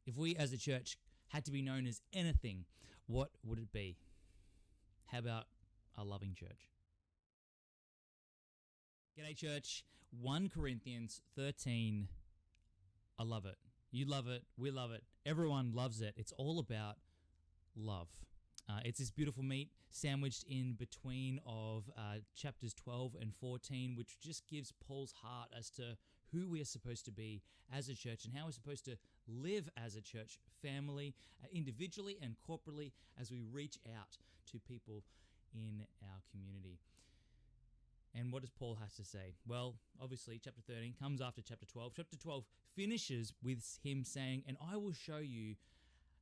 If we as a church had to be known as anything, what would it be? How about a loving church? G'day, church. 1 Corinthians 13. I love it. You love it. We love it. Everyone loves it. It's all about love. It's this beautiful meat sandwiched in between of chapters 12 and 14, which just gives Paul's heart as to who we are supposed to be as a church and how we're supposed to live as a church family, individually and corporately, as we reach out to people in our community. And what does Paul have to say? Well, obviously, chapter 13 comes after chapter 12. Chapter 12 finishes with him saying, "And I will show you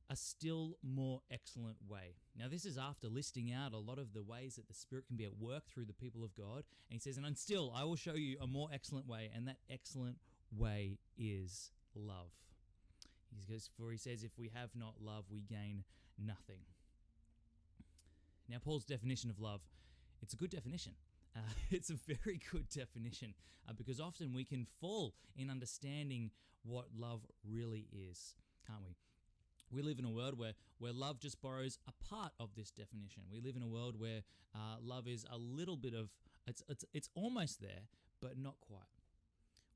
a still more excellent way." Now, this is after listing out a lot of the ways that the Spirit can be at work through the people of God. And he says, "And still, I will show you a more excellent way." And that excellent way is love. For he says, if we have not love, we gain nothing. Now, Paul's definition of love, it's a good definition. It's a very good definition because often we can fall in understanding what love really is, can't we? We live in a world where love just borrows a part of this definition. We live in a world where love is a little bit of, it's almost there, but not quite.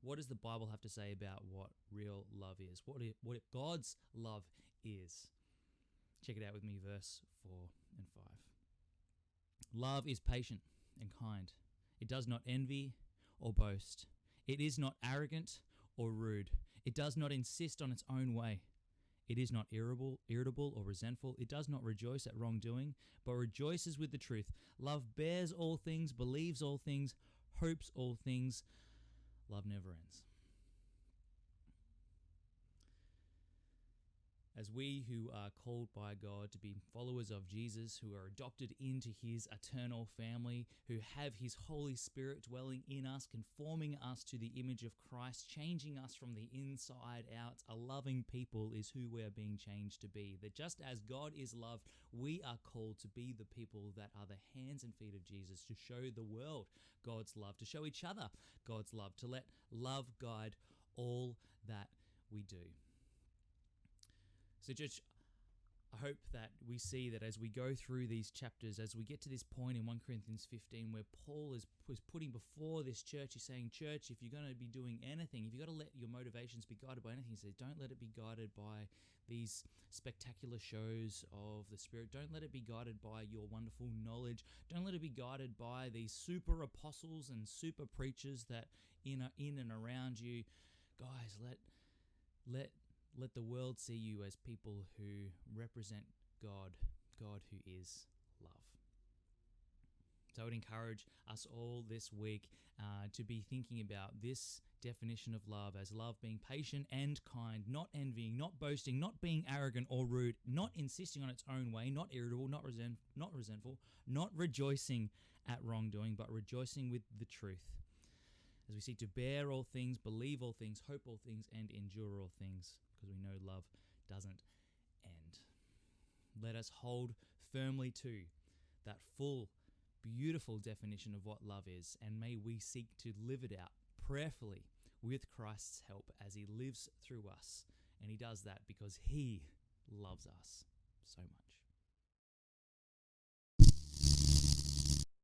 What does the Bible have to say about what real love is? What God's love is? Check it out with me, verse 4 and 5. Love is patient and kind. It does not envy or boast. It is not arrogant or rude. It does not insist on its own way. It is not irritable or resentful. It does not rejoice at wrongdoing, but rejoices with the truth. Love bears all things, believes all things, hopes all things. Love never ends. As we who are called by God to be followers of Jesus, who are adopted into his eternal family, who have his Holy Spirit dwelling in us, conforming us to the image of Christ, changing us from the inside out, a loving people is who we are being changed to be. That just as God is love, we are called to be the people that are the hands and feet of Jesus, to show the world God's love, to show each other God's love, to let love guide all that we do. So church, I hope that we see that as we go through these chapters, as we get to this point in 1 Corinthians 15 where Paul is putting before this church, he's saying, church, if you're going to be doing anything, if you've got to let your motivations be guided by anything, he says, don't let it be guided by these spectacular shows of the Spirit. Don't let it be guided by your wonderful knowledge. Don't let it be guided by these super apostles and super preachers that in and around you. Guys, let the world see you as people who represent God who is love. So I would encourage us all this week to be thinking about this definition of love as love being patient and kind, not envying, not boasting, not being arrogant or rude, not insisting on its own way, not irritable, not resentful, not rejoicing at wrongdoing, but rejoicing with the truth. As we seek to bear all things, believe all things, hope all things, and endure all things, because we know love doesn't end. Let us hold firmly to that full, beautiful definition of what love is, and may we seek to live it out prayerfully with Christ's help as he lives through us. And he does that because he loves us so much.